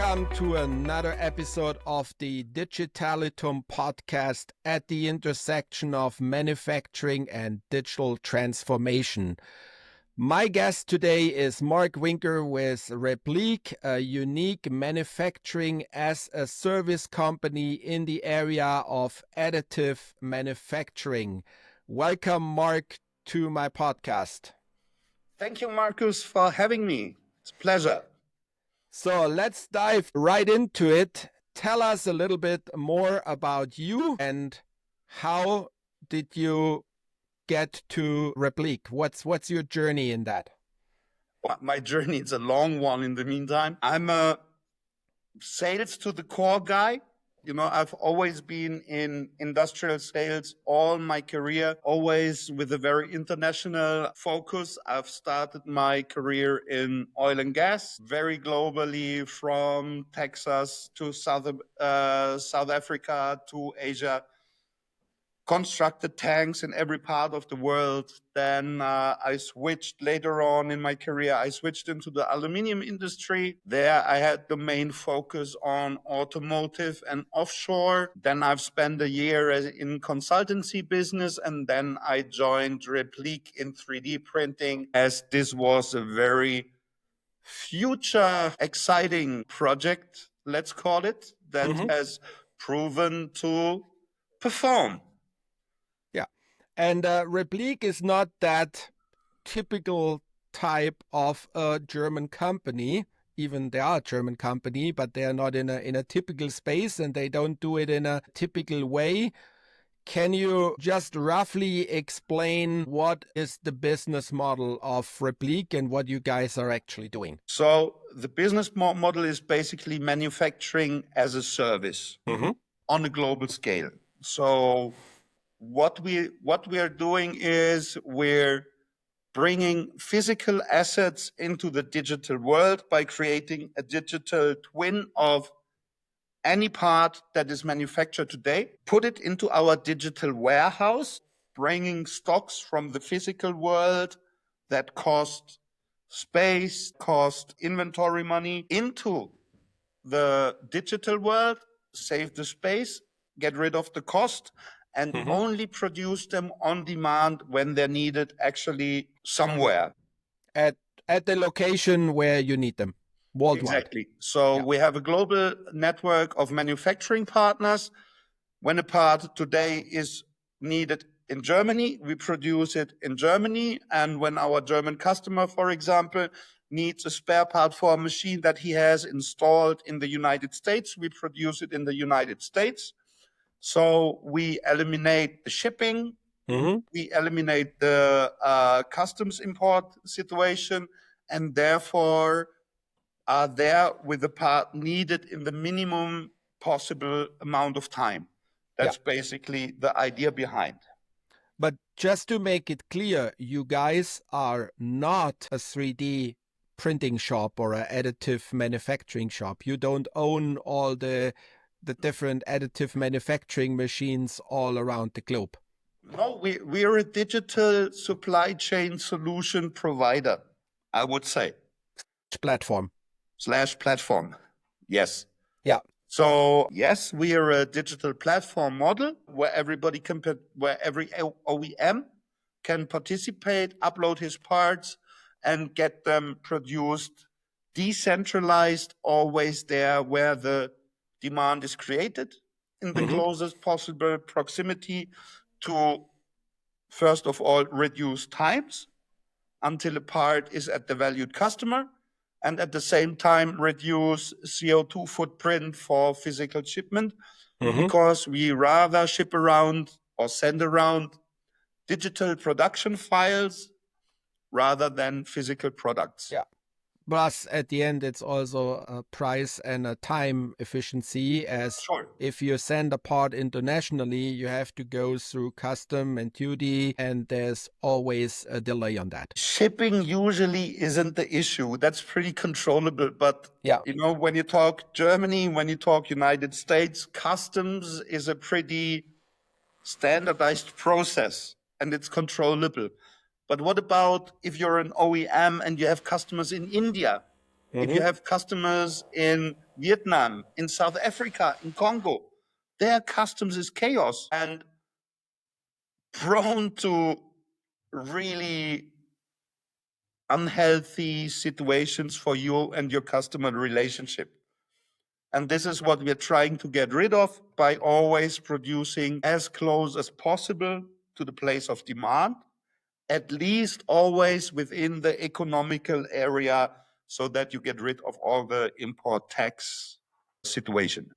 Welcome to another episode of the DigitalituM Podcast at the intersection of manufacturing and digital transformation. My guest today is Mark Winker with Replique, a unique manufacturing as a service company in the area of additive manufacturing. Welcome, Mark, to my podcast. Thank you, Markus, for having me. It's a pleasure. So let's dive right into it. Tell us a little bit more about you and how did you get to Replique? What's your journey in that? Well, my journey is a long one in the meantime. I'm a sales to the core guy. I've always been in industrial sales all my career, always with a very international focus. I've started my career in oil and gas, very globally, from Texas to South Africa to Asia. Constructed tanks in every part of the world. Then I switched later on in my career. I switched into the aluminum industry. There I had the main focus on automotive and offshore. Then I've spent a year in consultancy business, and then I joined Replique in 3D printing, as this was a very future exciting project, let's call it, that has proven to perform. And Replique is not that typical type of a German company. Even they are a German company, but they are not in a typical space and they don't do it in a typical way. Can you just roughly explain what is the business model of Replique and what you guys are actually doing? So the business model is basically manufacturing as a service on a global scale. So what we are doing is we're bringing physical assets into the digital world by creating a digital twin of any part that is manufactured today, put it into our digital warehouse, bringing stocks from the physical world that cost space, cost inventory money into the digital world, save the space, get rid of the cost, and only produce them on demand when they're needed actually somewhere. At the location where you need them, worldwide. Exactly. So we have a global network of manufacturing partners. When a part today is needed in Germany, we produce it in Germany. And when our German customer, for example, needs a spare part for a machine that he has installed in the United States, we produce it in the United States. So we eliminate the shipping, we eliminate the customs import situation, and therefore are there with the part needed in the minimum possible amount of time. That's basically the idea behind. But just to make it clear, you guys are not a 3D printing shop or an additive manufacturing shop. You don't own all the different additive manufacturing machines all around the globe. No, we're a digital supply chain solution provider, I would say. Platform. Yes. Yeah. So yes, we are a digital platform model where every OEM can participate, upload his parts, and get them produced decentralized, always there where the demand is created, in the closest possible proximity to, first of all, reduce times until a part is at the valued customer, and at the same time reduce CO2 footprint for physical shipment, because we rather ship around or send around digital production files rather than physical products. Yeah. Plus, at the end, it's also a price and a time efficiency, as if you send a part internationally, you have to go through custom and duty, and there's always a delay on that. Shipping usually isn't the issue. That's pretty controllable. But, when you talk Germany, when you talk United States, customs is a pretty standardized process, and it's controllable. But what about if you're an OEM and you have customers in India? If you have customers in Vietnam, in South Africa, in Congo, their customs is chaos and prone to really unhealthy situations for you and your customer relationship. And this is what we're trying to get rid of by always producing as close as possible to the place of demand, at least always within the economical area, so that you get rid of all the import tax situation.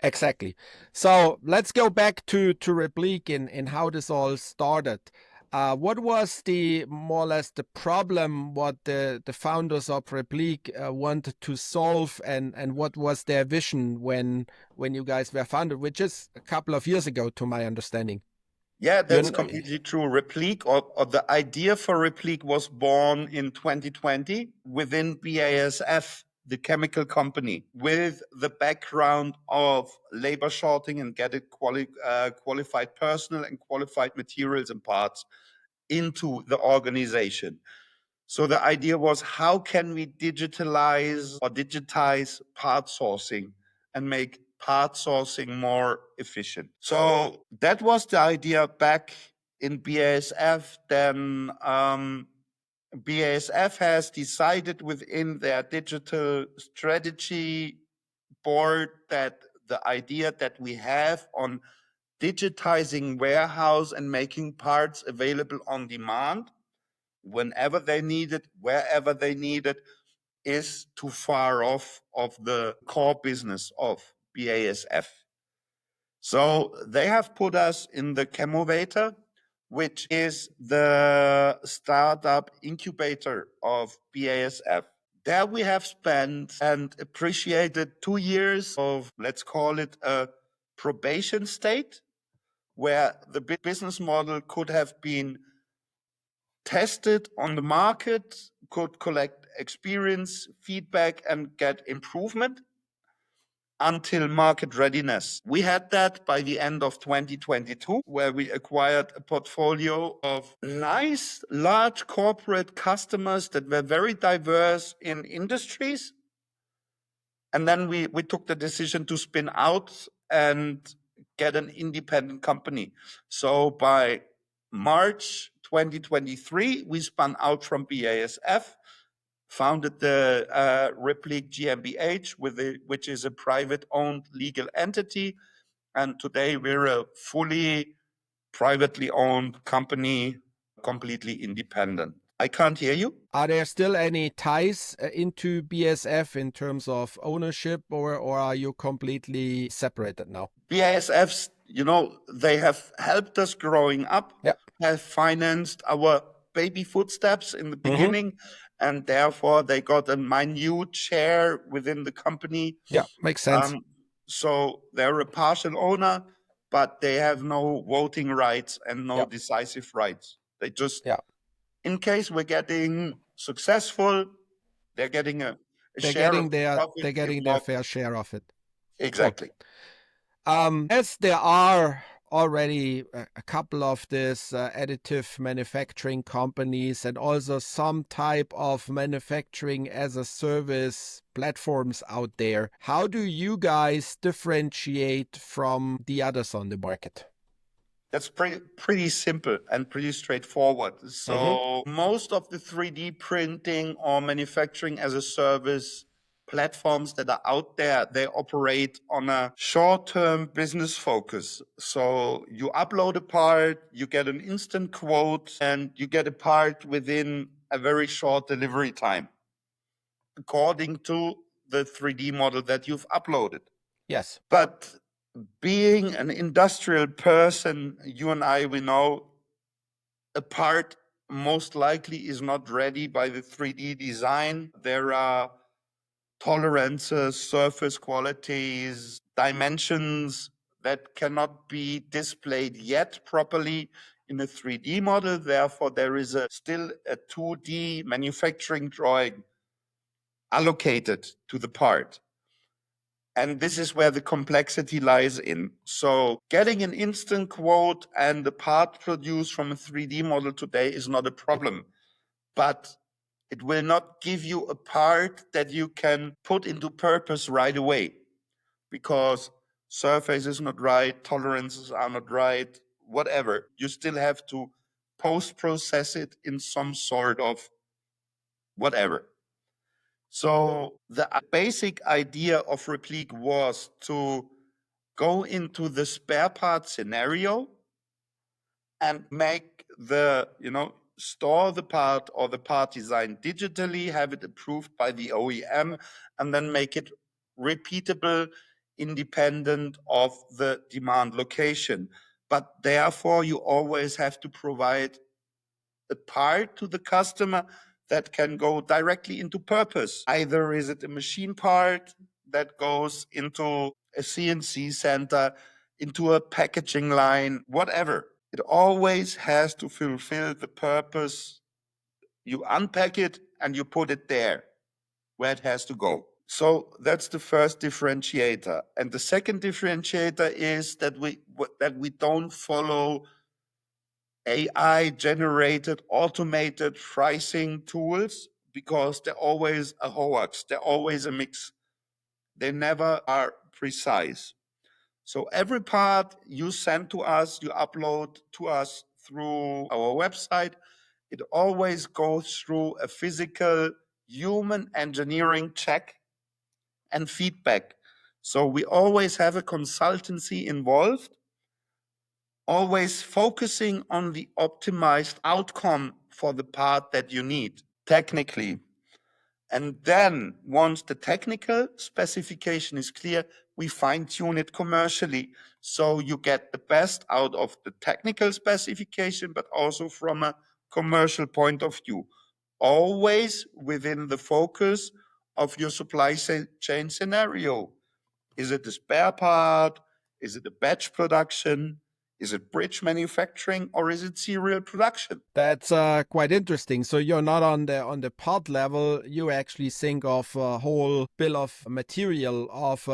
Exactly. So let's go back to Replique in how this all started. What was the more or less the problem what the founders of Replique wanted to solve, and what was their vision when you guys were founded, which is a couple of years ago, to my understanding? Yeah, that's completely true. Replique, or the idea for Replique, was born in 2020 within BASF, the chemical company, with the background of labor shorting and getting qualified personnel and qualified materials and parts into the organization. So the idea was, how can we digitalize or digitize part sourcing and make part sourcing more efficient? So that was the idea back in BASF. Then BASF has decided within their digital strategy board that the idea that we have on digitizing warehouse and making parts available on demand whenever they need it, wherever they need it, is too far off of the core business of BASF. So they have put us in the Chemovator, which is the startup incubator of BASF. There we have spent and appreciated 2 years of, let's call it, a probation state, where the business model could have been tested on the market, could collect experience, feedback, and get improvement until market readiness. We had that by the end of 2022, where we acquired a portfolio of nice, large corporate customers that were very diverse in industries. And then we took the decision to spin out and get an independent company. So by March 2023, we spun out from BASF, founded the Replique GmbH, which is a private-owned legal entity. And today we're a fully privately owned company, completely independent. I can't hear you. Are there still any ties into BASF in terms of ownership, or are you completely separated now? BASF's, they have helped us growing up, have financed our baby footsteps in the beginning, and therefore they got a minute share within the company. Yeah, makes sense. So they're a partial owner, but they have no voting rights and no decisive rights. They just, in case we're getting successful, they're getting a share of profit. They're getting their fair share of it. Exactly. Cool. As there are already a couple of these additive manufacturing companies and also some type of manufacturing as a service platforms out there, how do you guys differentiate from the others on the market? That's pretty simple and pretty straightforward. So most of the 3D printing or manufacturing as a service platforms that are out there, they operate on a short-term business focus. So you upload a part, you get an instant quote, and you get a part within a very short delivery time, according to the 3D model that you've uploaded. Yes. But being an industrial person, you and I, we know a part most likely is not ready by the 3D design. There are tolerances, surface qualities, dimensions that cannot be displayed yet properly in a 3D model. Therefore, there is still a 2D manufacturing drawing allocated to the part. And this is where the complexity lies in. So getting an instant quote and the part produced from a 3D model today is not a problem. But It will not give you a part that you can put into purpose right away because surface is not right, tolerances are not right, whatever. You still have to post-process it in some sort of whatever. So the basic idea of Replique was to go into the spare part scenario and make the, store the part or the part design digitally, have it approved by the OEM, and then make it repeatable, independent of the demand location. But therefore, you always have to provide a part to the customer that can go directly into purpose. Either is it a machine part that goes into a CNC center, into a packaging line, whatever. It always has to fulfill the purpose. You unpack it and you put it there where it has to go. So that's the first differentiator. And the second differentiator is that we don't follow AI generated automated pricing tools because they're always a hoax. They're always a mix. They never are precise. So every part you send to us, you upload to us through our website, it always goes through a physical human engineering check and feedback. So we always have a consultancy involved, always focusing on the optimized outcome for the part that you need technically. And then once the technical specification is clear, we fine tune it commercially. So you get the best out of the technical specification, but also from a commercial point of view, always within the focus of your supply chain scenario. Is it a spare part? Is it a batch production? Is it bridge manufacturing or is it serial production? That's quite interesting. So you're not on the part level. You actually think of a whole bill of material of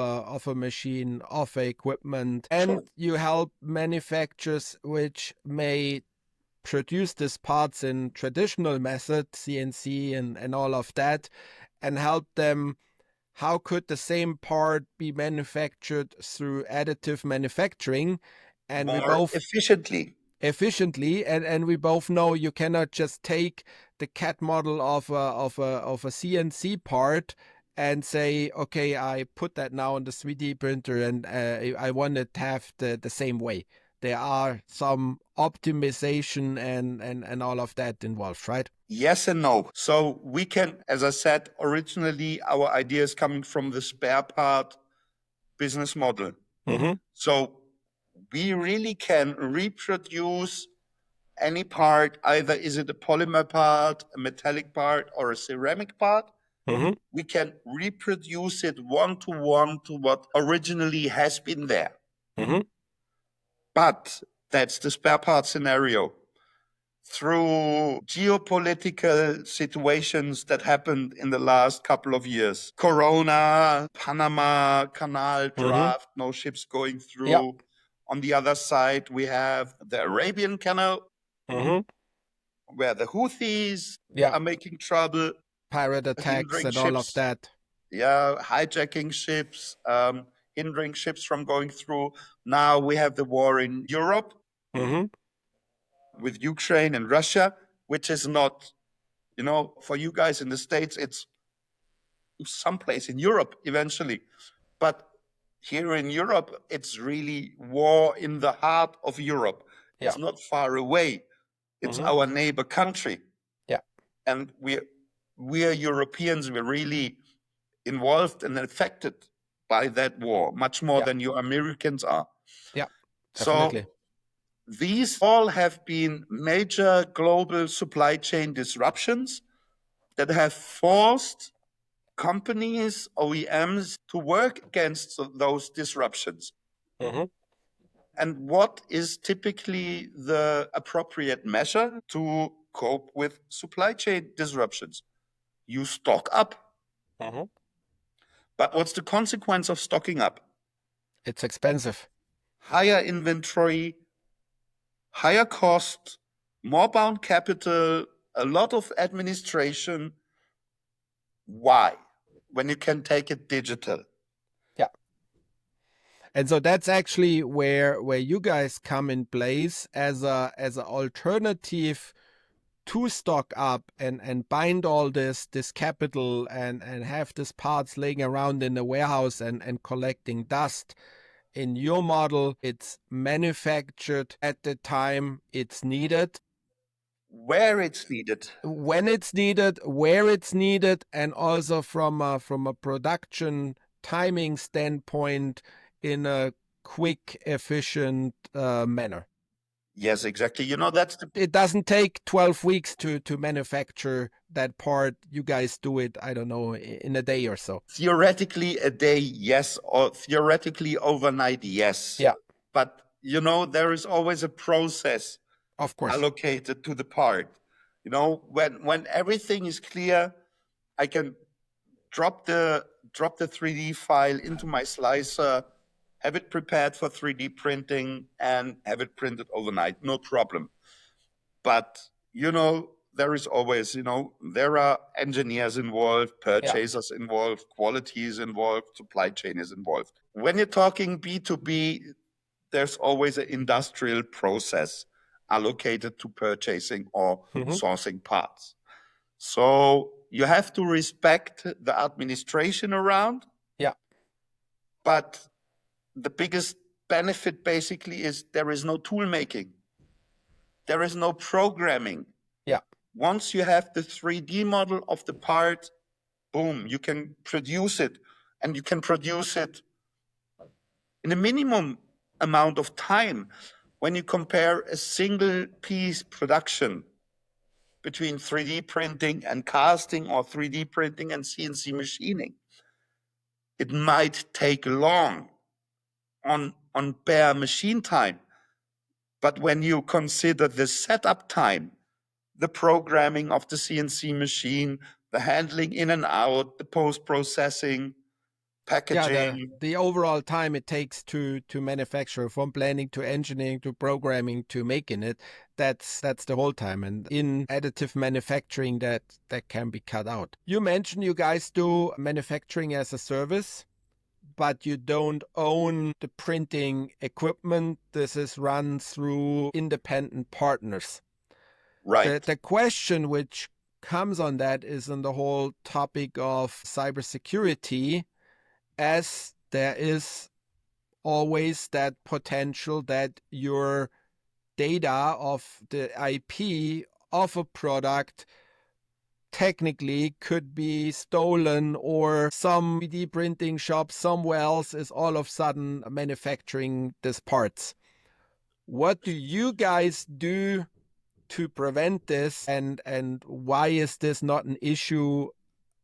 a machine, of a equipment, and Sure. you help manufacturers which may produce these parts in traditional methods, CNC and all of that, and help them. How could the same part be manufactured through additive manufacturing? And we More both efficiently, and we both know you cannot just take the CAD model of a CNC part and say, okay, I put that now on the 3D printer and I want it to have the same way. There are some optimization and all of that involved, right? Yes and no. So we can, as I said, originally our idea is coming from the spare part business model. Mm-hmm. So we really can reproduce any part, either is it a polymer part, a metallic part, or a ceramic part. Mm-hmm. We can reproduce it one-to-one to what originally has been there. Mm-hmm. But that's the spare part scenario. Through geopolitical situations that happened in the last couple of years, Corona, Panama Canal draft, no ships going through. Yeah. On the other side, we have the Arabian Canal, where the Houthis are making trouble, pirate attacks and all of that. Yeah, hijacking ships, hindering ships from going through. Now we have the war in Europe with Ukraine and Russia, which is not, for you guys in the States, it's someplace in Europe eventually. But here in Europe, it's really war in the heart of Europe. Yeah. It's not far away. It's our neighbor country. Yeah. And we are Europeans, we're really involved and affected by that war, much more than you Americans are. Yeah, definitely. So these all have been major global supply chain disruptions that have forced companies, OEMs, to work against those disruptions. And what is typically the appropriate measure to cope with supply chain disruptions? You stock up. But what's the consequence of stocking up? It's expensive. Higher inventory, higher cost, more bound capital, a lot of administration, Why? When you can take it digital. Yeah. And so that's actually where you guys come in place as a alternative to stock up and bind all this capital and have these parts laying around in the warehouse and collecting dust. In your model, it's manufactured at the time it's needed, where it's needed, when it's needed, where it's needed, and also from a production timing standpoint in a quick, efficient manner. Yes, exactly. That's it doesn't take 12 weeks to manufacture that part. You guys do it, I don't know, in a day or so. Theoretically a day, yes, or theoretically overnight, yes. Yeah. But there is always a process, of course, allocated to the part. When everything is clear, I can drop the 3D file into my slicer, have it prepared for 3D printing, and have it printed overnight. No problem. But there is always, there are engineers involved, purchasers involved, quality is involved, supply chain is involved. When you're talking B2B, there's always an industrial process allocated to purchasing or sourcing parts. So you have to respect the administration around. Yeah. But the biggest benefit basically is there is no tool making. There is no programming. Yeah. Once you have the 3D model of the part, boom, you can produce it, and you can produce it in a minimum amount of time. When you compare a single piece production between 3D printing and casting, or 3D printing and CNC machining, it might take long on bare machine time. But when you consider the setup time, the programming of the CNC machine, the handling in and out, the post-processing, packaging. The overall time it takes to manufacture, from planning to engineering to programming to making it, that's the whole time. And in additive manufacturing, that can be cut out. You mentioned you guys do manufacturing as a service, but you don't own the printing equipment. This is run through independent partners. Right. The question which comes on that is on the whole topic of cybersecurity, as there is always that potential that your data of the IP of a product technically could be stolen, or some 3D printing shop somewhere else is all of a sudden manufacturing these parts. What do you guys do to prevent this, and why is this not an issue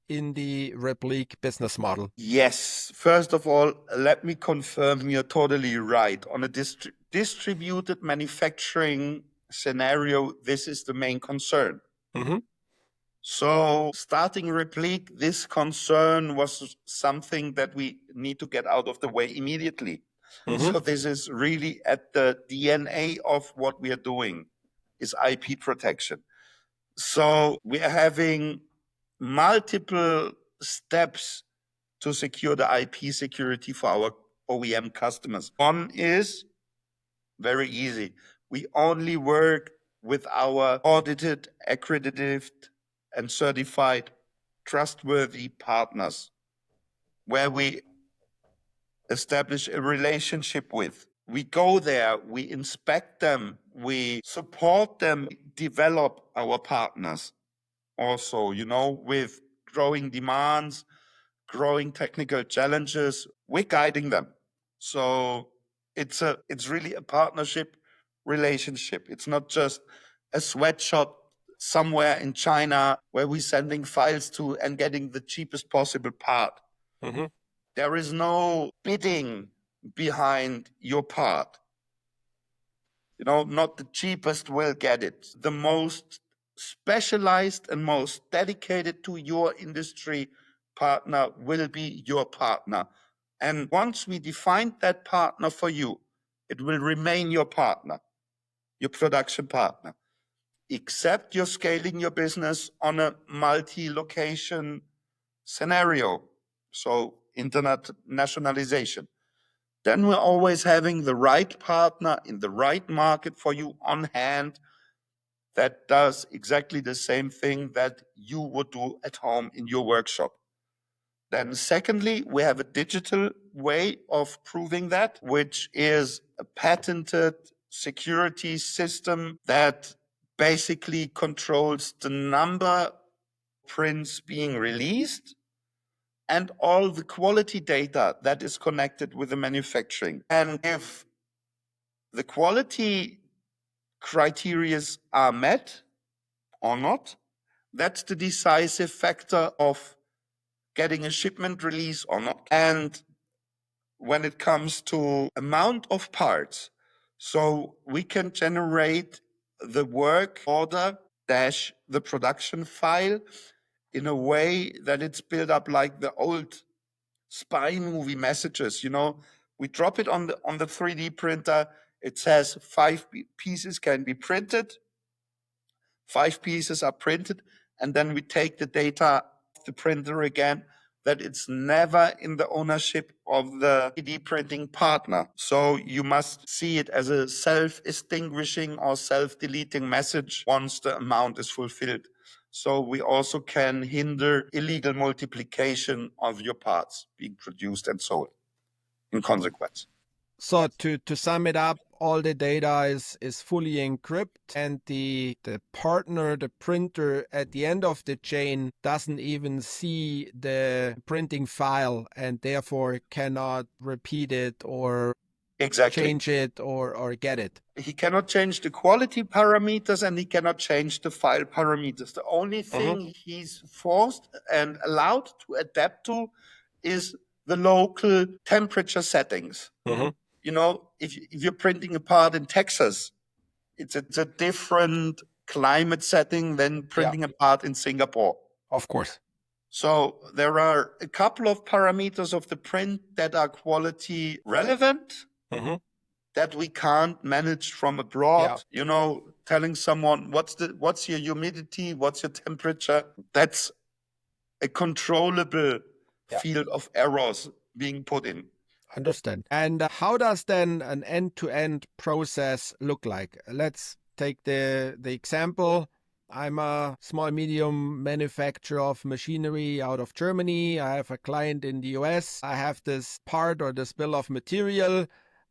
in the Replique business model? Yes. First of all, let me confirm you're totally right. On a distributed manufacturing scenario, this is the main concern. So starting Replique, this concern was something that we need to get out of the way immediately. So this is really at the DNA of what we are doing, is IP protection. So we are having multiple steps to secure the IP security for our OEM customers. One is very easy. We only work with our audited, accredited, and certified trustworthy partners, where we establish a relationship with. We go there, we inspect them, we support them, develop our partners also, with growing demands, growing technical challenges. We're guiding them. So it's really a partnership relationship. It's not just a sweatshop somewhere in China where we're sending files to and getting the cheapest possible part. There is no bidding behind your part. Not the cheapest will get it. The most specialized and most dedicated to your industry partner will be your partner. And once we define that partner for you, it will remain your partner, your production partner. Except you're scaling your business on a multi-location scenario, so internationalization, then we're always having the right partner in the right market for you on hand that does exactly the same thing that you would do at home in your workshop. Then secondly, we have a digital way of proving that, which is a patented security system that basically controls the number of prints being released and all the quality data that is connected with the manufacturing. And if the quality criteria are met or not, that's the decisive factor of getting a shipment release or not. And when it comes to amount of parts, so we can generate the work order dash the production file in a way that it's built up like the old spy movie messages. We drop it on the 3D printer. It says 5 pieces can be printed. 5 pieces are printed, and then we take the data off the printer again, that it's never in the ownership of the 3D printing partner. So you must see it as a self-extinguishing or self-deleting message once the amount is fulfilled. So we also can hinder illegal multiplication of your parts being produced and sold in consequence. So to sum it up, all the data is fully encrypted, and the partner, the printer at the end of the chain doesn't even see the printing file and therefore cannot repeat it or change it or get it. He cannot change the quality parameters and he cannot change the file parameters. The only thing he's forced and allowed to adapt to is the local temperature settings. If you're printing a part in Texas, it's a different climate setting than printing a part in Singapore. Of course. So there are a couple of parameters of the print that are quality relevant that we can't manage from abroad. Telling someone what's your humidity, what's your temperature, that's a controllable field of errors being put in. Understand. And how does then an end-to-end process look like? Let's take the example. I'm a small, medium manufacturer of machinery out of Germany. I have a client in the US. I have this part or this bill of material.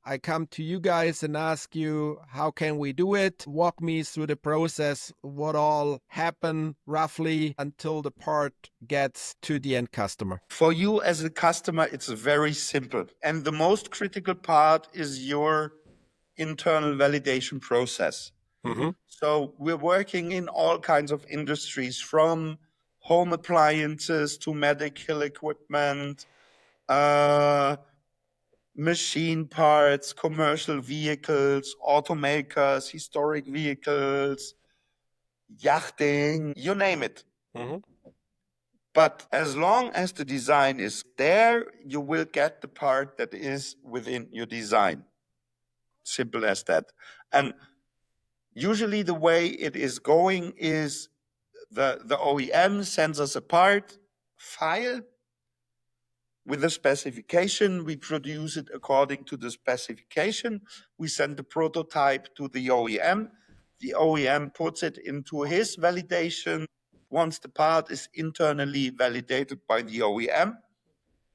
I come to you guys and ask you, how can we do it? Walk me through the process, what all happen roughly until the part gets to the end customer. For you as a customer, it's very simple. And the most critical part is your internal validation process. So we're working in all kinds of industries, from home appliances to medical equipment, machine parts, commercial vehicles, automakers, historic vehicles, yachting, you name it. But as long as the design is there, you will get the part that is within your design. Simple as that. And usually the way it is going is the OEM sends us a part file with a specification. We produce it according to the specification. We send the prototype to the OEM. The OEM puts it into his validation. Once the part is internally validated by the OEM,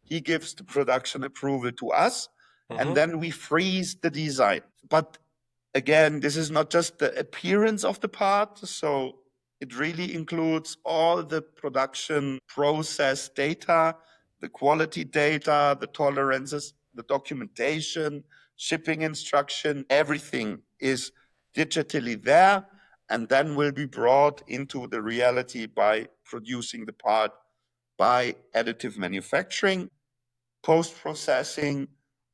he gives the production approval to us, and then we freeze the design. But again, this is not just the appearance of the part, so it really includes all the production process data, the quality data, the tolerances, the documentation, shipping instruction, everything is digitally there, and then will be brought into the reality by producing the part by additive manufacturing, post-processing,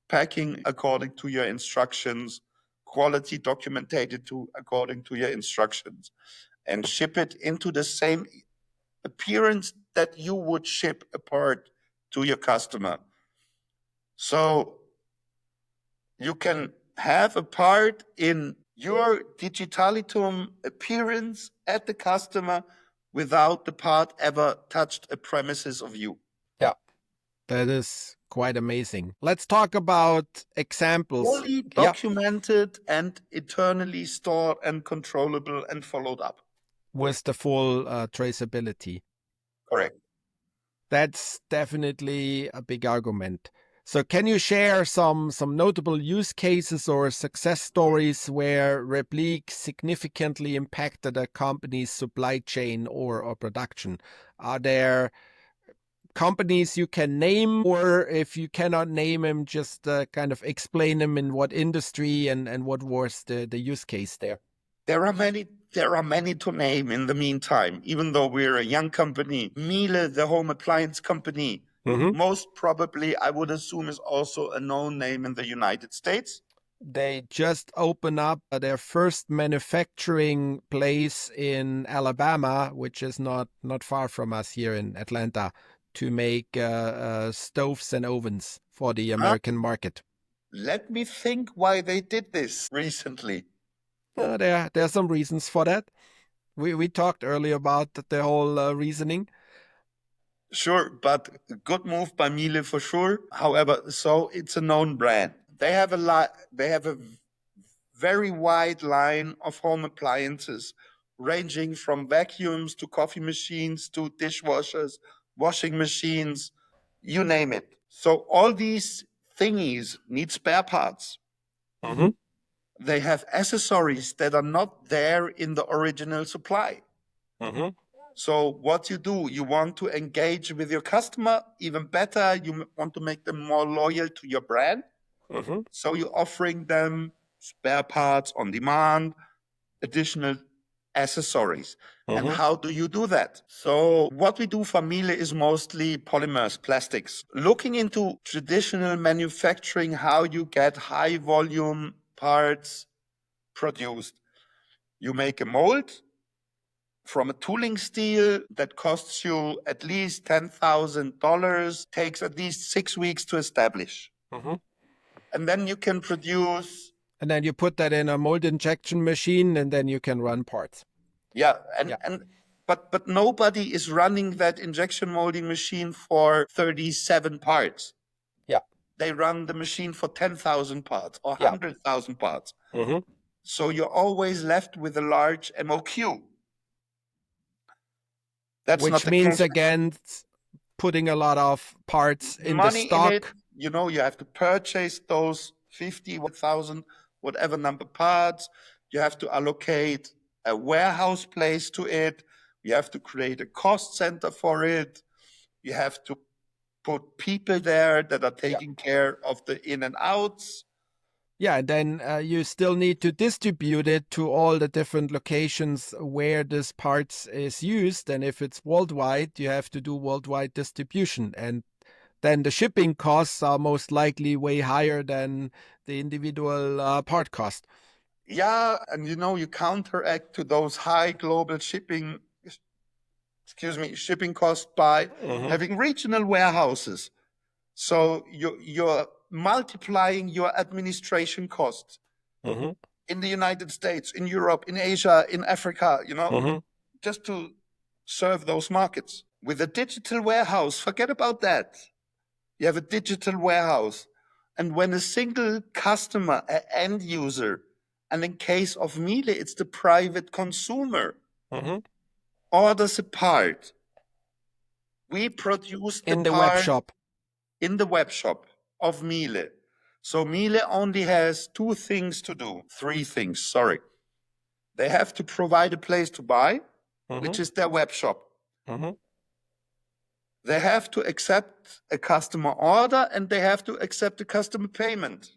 packing according to your instructions, quality documented according to your instructions, and ship it into the same appearance that you would ship a part to your customer. So you can have a part in your DigitalituM appearance at the customer without the part ever touched a premises of you. Yeah, that is quite amazing. Let's talk about examples. Fully documented and eternally stored and controllable and followed up. With the full traceability. Correct. That's definitely a big argument. So can you share some notable use cases or success stories where Replique significantly impacted a company's supply chain or production? Are there companies you can name, or if you cannot name them, just kind of explain them in what industry and what was the use case there? There are many to name in the meantime, even though we're a young company. Miele, the home appliance company, most probably, I would assume, is also a known name in the United States. They just opened up their first manufacturing place in Alabama, which is not far from us here in Atlanta, to make stoves and ovens for the American market. Let me think why they did this recently. There are some reasons for that. We talked earlier about the whole reasoning. Sure, but good move by Miele for sure. However, so it's a known brand. They have a very wide line of home appliances, ranging from vacuums to coffee machines to dishwashers, washing machines, you name it. So all these thingies need spare parts. They have accessories that are not there in the original supply. So what you do, you want to engage with your customer even better. You want to make them more loyal to your brand. So you're offering them spare parts on demand, additional accessories. And how do you do that? So what we do for Miele is mostly polymers, plastics. Looking into traditional manufacturing, how you get high volume parts produced. You make a mold from a tooling steel that costs you at least $10,000, takes at least 6 weeks to establish. And then you can produce. And then you put that in a mold injection machine, and then you can run parts. But nobody is running that injection molding machine for 37 parts. They run the machine for 10,000 parts or 100,000 parts. So you're always left with a large MOQ. Which means, again, putting a lot of parts in the stock. In it, you have to purchase those 50,000, whatever number parts. You have to allocate a warehouse place to it. You have to create a cost center for it. You have to put people there that are taking care of the in and outs. Yeah, and then you still need to distribute it to all the different locations where this parts is used. And if it's worldwide, you have to do worldwide distribution. And then the shipping costs are most likely way higher than the individual part cost. Yeah, and you counteract to those high global shipping costs by having regional warehouses. So you're multiplying your administration costs in the United States, in Europe, in Asia, in Africa, just to serve those markets. With a digital warehouse, forget about that. You have a digital warehouse. And when a single customer, an end user, and in case of Miele, it's the private consumer, orders a part, we produce the in the part web shop. In the web shop of Miele. So Miele only has three things. Sorry. They have to provide a place to buy, which is their web shop. They have to accept a customer order, and they have to accept a customer payment.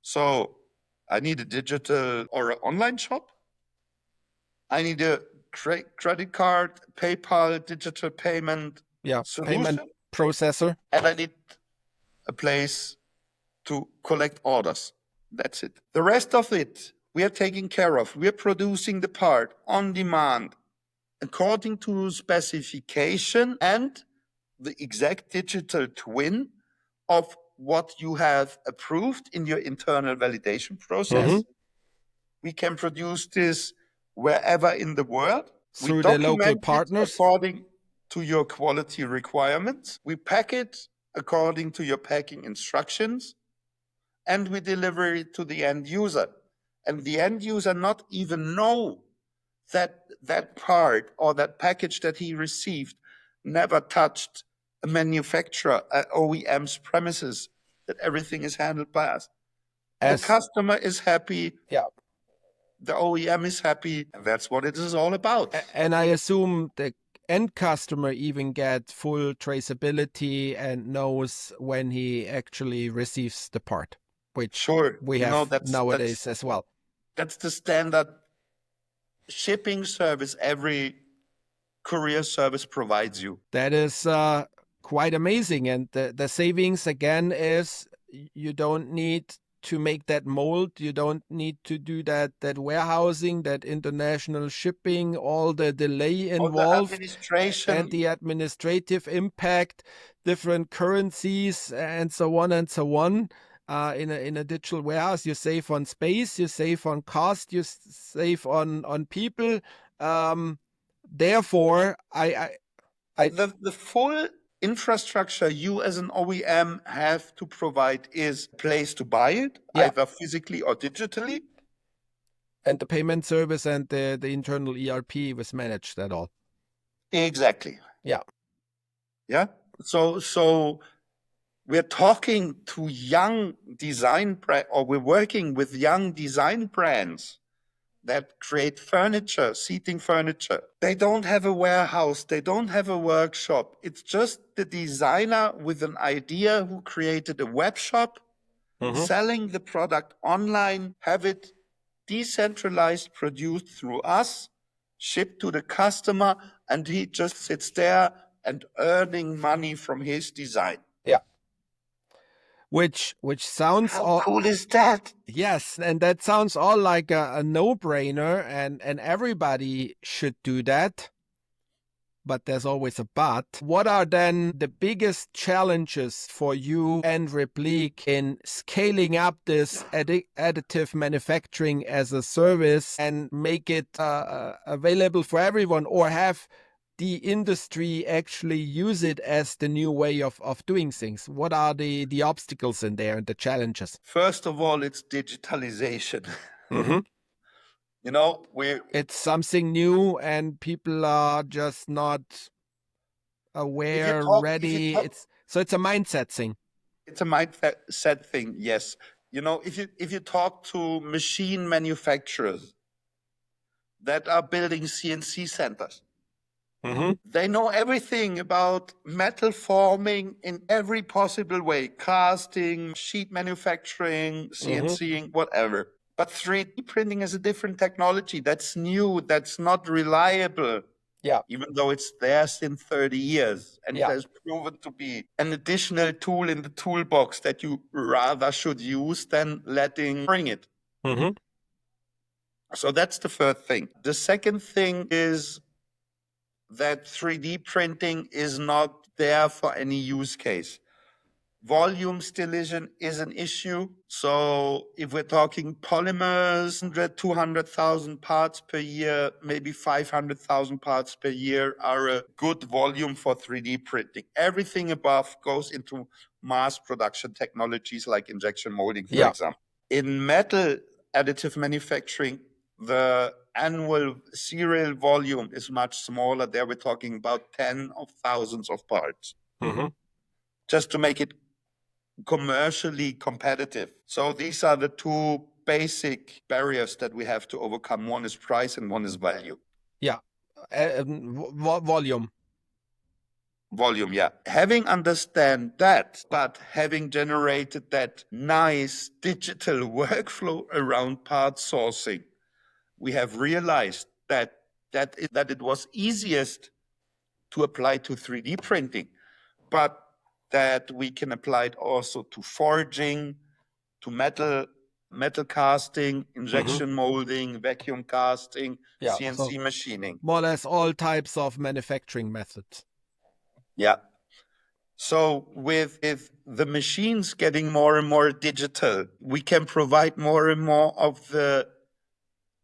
So I need a digital or an online shop. I need a credit card, PayPal, digital payment solution. Payment processor. And I need a place to collect orders. That's it. The rest of it, we are taking care of. We are producing the part on demand according to specification and the exact digital twin of what you have approved in your internal validation process. We can produce this wherever in the world. through the local document it partners. according to your quality requirements. We pack it according to your packing instructions, and we deliver it to the end user. And the end user not even know that that part or that package that he received never touched a manufacturer, OEM's premises, that everything is handled by us. The customer is happy. Yeah. The OEM is happy. And that's what it is all about. And I assume the end customer even get full traceability and knows when he actually receives the part, which we have nowadays as well. That's the standard shipping service every courier service provides you. That is quite amazing. And the savings, again, is you don't need to make that mold. You don't need to do that warehousing, that international shipping, all the delay involved, all the administration, and the administrative impact, different currencies, and so on and so on. In a digital warehouse, you save on space, you save on cost, you save on people. Therefore, the full infrastructure you as an OEM have to provide is a place to buy it, either physically or digitally. And the payment service and the internal ERP was managed at all. Exactly. Yeah. Yeah. So we're talking to young design or we're working with young design brands that create furniture, seating furniture. They don't have a warehouse. They don't have a workshop. It's just the designer with an idea who created a web shop, selling the product online, have it decentralized, produced through us, shipped to the customer, and he just sits there and earning money from his design. Yeah. Which sounds how cool is that? Yes, and that sounds all like a no-brainer, and everybody should do that. But there's always a but. What are then the biggest challenges for you and Replique in scaling up this additive manufacturing as a service and make it available for everyone, or have the industry actually use it as the new way of doing things? What are the obstacles in there and the challenges? First of all, it's digitalization. You know, it's something new and people are just not aware, ready. It's a mindset thing. It's a mindset thing, yes. You know, if you talk to machine manufacturers that are building CNC centers, they know everything about metal forming in every possible way: casting, sheet manufacturing, CNCing, whatever. But 3D printing is a different technology. That's new. That's not reliable. Yeah. Even though it's there since 30 years. And it has proven to be an additional tool in the toolbox that you rather should use than letting bring it. So that's the first thing. The second thing is that 3D printing is not there for any use case. Volume stillation is an issue. So if we're talking polymers, 200,000 parts per year, maybe 500,000 parts per year are a good volume for 3D printing. Everything above goes into mass production technologies like injection molding, for example. In metal additive manufacturing, the annual serial volume is much smaller. There we're talking about 10 of thousands of parts. Just to make it commercially competitive. So these are the two basic barriers that we have to overcome. One is price and one is value. Yeah. Volume. Volume, yeah. Having understand that, but having generated that nice digital workflow around part sourcing, we have realized that it was easiest to apply to 3D printing, but that we can apply it also to forging, to metal casting, injection molding, vacuum casting, CNC machining. More or less all types of manufacturing methods. Yeah. So with the machines getting more and more digital, we can provide more and more of the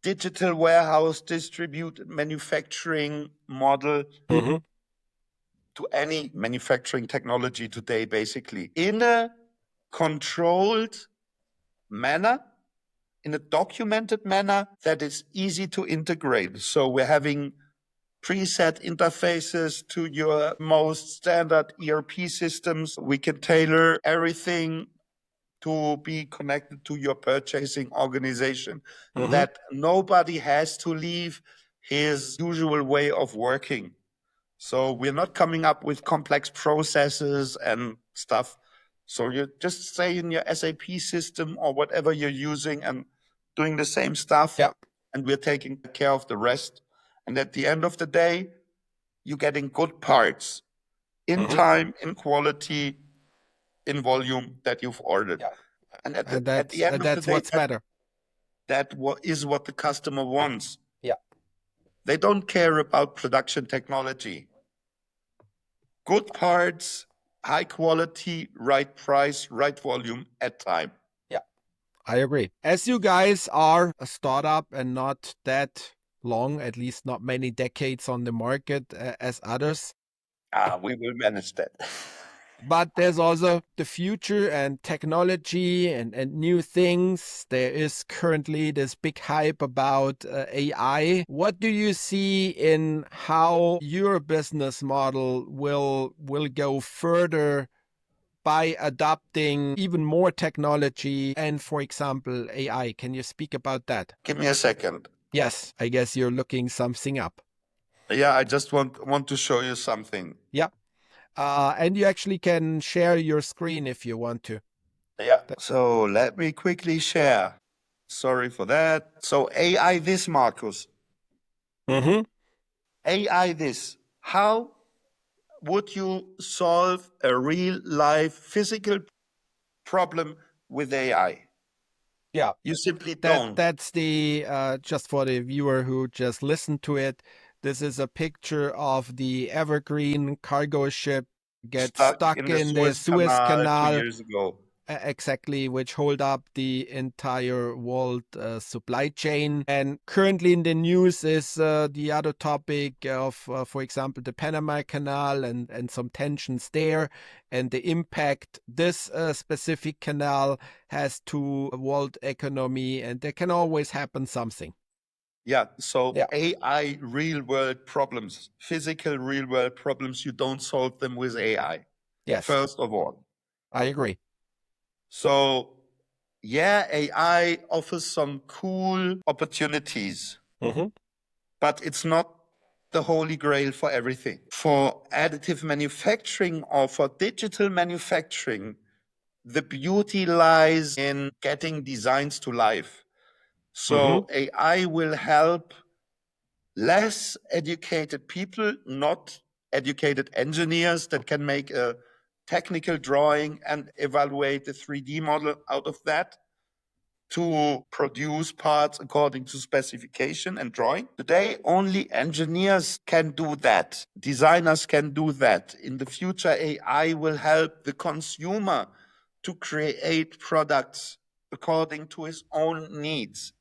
digital warehouse distributed manufacturing model to any manufacturing technology today, basically, in a controlled manner, in a documented manner that is easy to integrate. So we're having preset interfaces to your most standard ERP systems. We can tailor everything to be connected to your purchasing organization, that nobody has to leave his usual way of working. So we're not coming up with complex processes and stuff. So you just stay in your SAP system or whatever you're using and doing the same stuff. Yeah. And we're taking care of the rest. And at the end of the day, you're getting good parts in time, in quality, in volume that you've ordered. Yeah. And And at the end that's of the day, what's better. that is what the customer wants. Yeah. They don't care about production technology. Good parts, high quality, right price, right volume at time. Yeah, I agree. As you guys are a startup and not that long, at least not many decades on the market as others, We will manage that. but there's also the future and technology and new things. There is currently this big hype about AI. What do you see in how your business model will go further by adopting even more technology and, for example, AI? Can you speak about that? Give me a second. Yes, I guess you're looking something up. Yeah, I just want to show you something. Yeah. And you actually can share your screen if you want to. Yeah. So let me quickly share. Sorry for that. So AI this, Markus. AI this. How would you solve a real life physical problem with AI? Yeah. You simply don't. That's the, just for the viewer who just listened to it, this is a picture of the Evergreen cargo ship gets stuck in the in the Suez Suez Canal 2 Canal. years ago. Exactly, which hold up the entire world supply chain. And currently in the news is the other topic of, for example, the Panama Canal and some tensions there, and the impact this specific canal has to world economy. And there can always happen something. Yeah, so Yeah. AI real world problems, physical real world problems, you don't solve them with AI. Yes, First of all. I agree. So, yeah, AI offers some cool opportunities, but it's not the holy grail for everything. For additive manufacturing or for digital manufacturing, the beauty lies in getting designs to life. So AI will help less educated people, not educated engineers that can make a technical drawing and evaluate the 3D model out of that, to produce parts according to specification and drawing. Today, only engineers can do that. Designers can do that. In the future, AI will help the consumer to create products according to his own needs,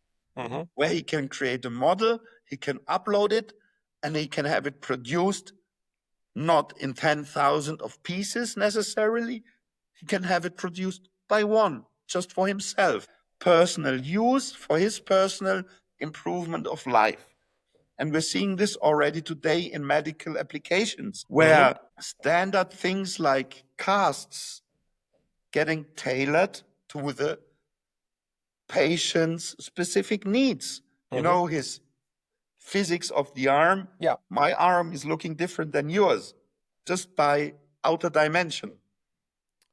where he can create a model, he can upload it, and he can have it produced not in 10,000 of pieces necessarily. He can have it produced by one, just for himself. Personal use for his personal improvement of life. And we're seeing this already today in medical applications, where standard things like casts getting tailored to the patient's specific needs. You know, his physics of the arm. Yeah. My arm is looking different than yours, just by outer dimension.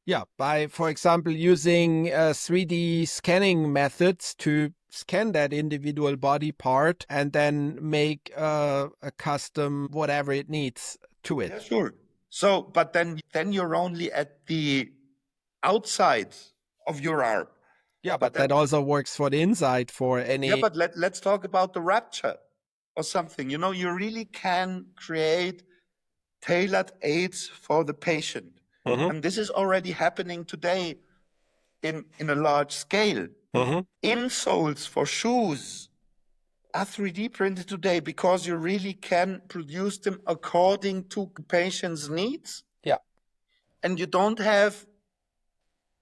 Yeah, by, for example, using 3D scanning methods to scan that individual body part and then make a custom whatever it needs to it. Yeah, sure. So, but then you're only at the outside of your arm. Yeah, but that also works for the inside for any. Yeah, but let's talk about the rapture or something. You know, you really can create tailored aids for the patient. And this is already happening today in a large scale. Insoles for shoes are 3D printed today because you really can produce them according to patient's needs. Yeah. And you don't have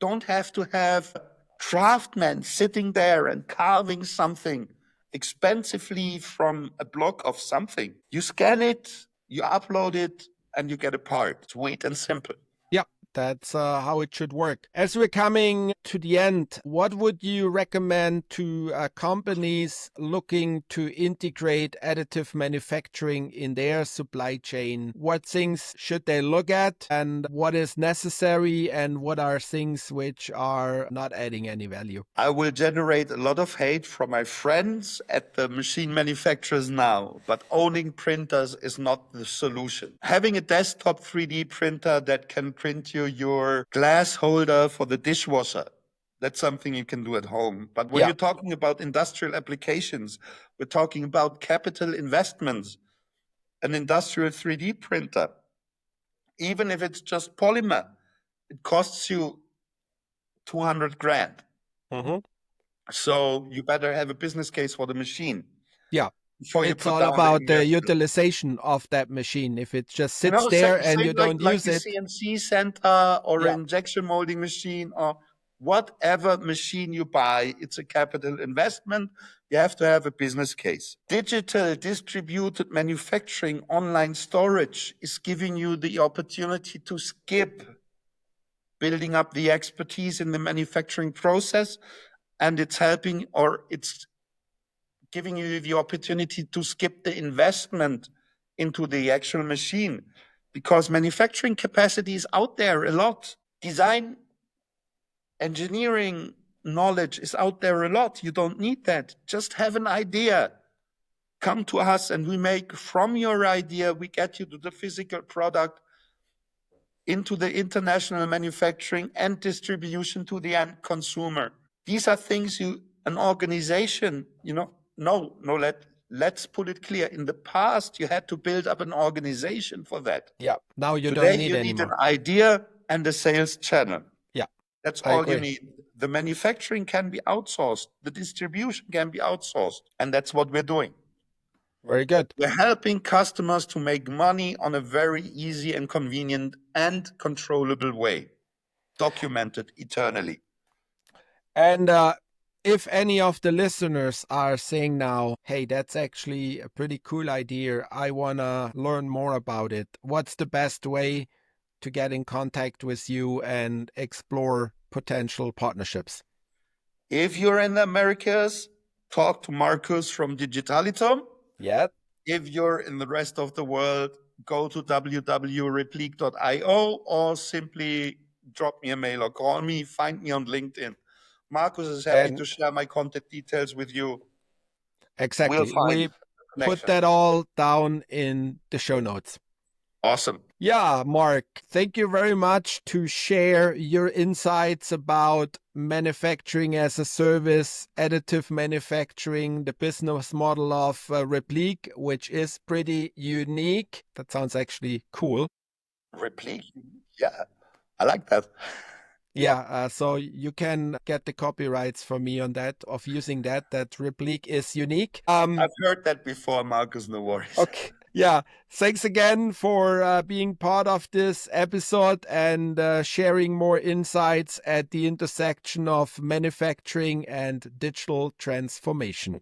to have craftsmen sitting there and carving something expensively from a block of something. You scan it, you upload it, and you get a part. Sweet and simple. Yeah, that's how it should work. As we're coming to the end, what would you recommend to companies looking to integrate additive manufacturing in their supply chain? What things should they look at, and what is necessary, and what are things which are not adding any value? I will generate a lot of hate from my friends at the machine manufacturers now, but owning printers is not the solution. Having a desktop 3D printer that can print you your glass holder for the dishwasher, that's something you can do at home. But when you're talking about industrial applications, we're talking about capital investments. An industrial 3D printer, even if it's just polymer, it costs you 200 grand. Mm-hmm. So you better have a business case for the machine. Yeah. Before you It's put all down about the investment. utilization of that machine. If it just sits there and you don't use like it. a CNC center or Yeah. an injection molding machine or whatever machine you buy, it's a capital investment. You have to have a business case. Digital distributed manufacturing, online storage is giving you the opportunity to skip building up the expertise in the manufacturing process, and it's helping, or it's giving you the opportunity to skip the investment into the actual machine, because manufacturing capacity is out there a lot. Design, engineering knowledge is out there a lot. You don't need that. Just have an idea. Come to us and we make from your idea, we get you to the physical product, into the international manufacturing and distribution to the end consumer. These are things an organization, let's put it clear. In the past, you had to build up an organization for that. Yeah. Now you Today, don't need you anymore. need an idea and a sales channel. Yeah. That's I all agree. you need. The manufacturing can be outsourced. The distribution can be outsourced. And that's what we're doing. Very good. We're helping customers to make money on a very easy and convenient and controllable way, documented eternally. And if any of the listeners are saying now, hey, that's actually a pretty cool idea, I want to learn more about it, what's the best way to get in contact with you and explore potential partnerships? If you're in the Americas, talk to Markus from DigitalituM. Yeah. If you're in the rest of the world, go to www.replique.io or simply drop me a mail or call me, find me on LinkedIn. Markus is happy to share my contact details with you. Exactly. We'll put that all down in the show notes. Awesome. Yeah, Mark, thank you very much to share your insights about manufacturing as a service, additive manufacturing, the business model of Replique, which is pretty unique. That sounds actually cool. Replique. Yeah, I like that. Yeah, so you can get the copyrights from me on that, of using that Replique is unique. I've heard that before, Markus, no worries. Okay. Yeah, thanks again for being part of this episode and sharing more insights at the intersection of manufacturing and digital transformation.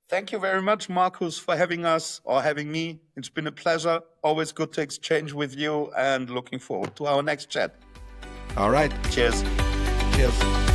Thank you very much, Markus, for having us or having me. It's been a pleasure. Always good to exchange with you and looking forward to our next chat. All right. Cheers. Cheers.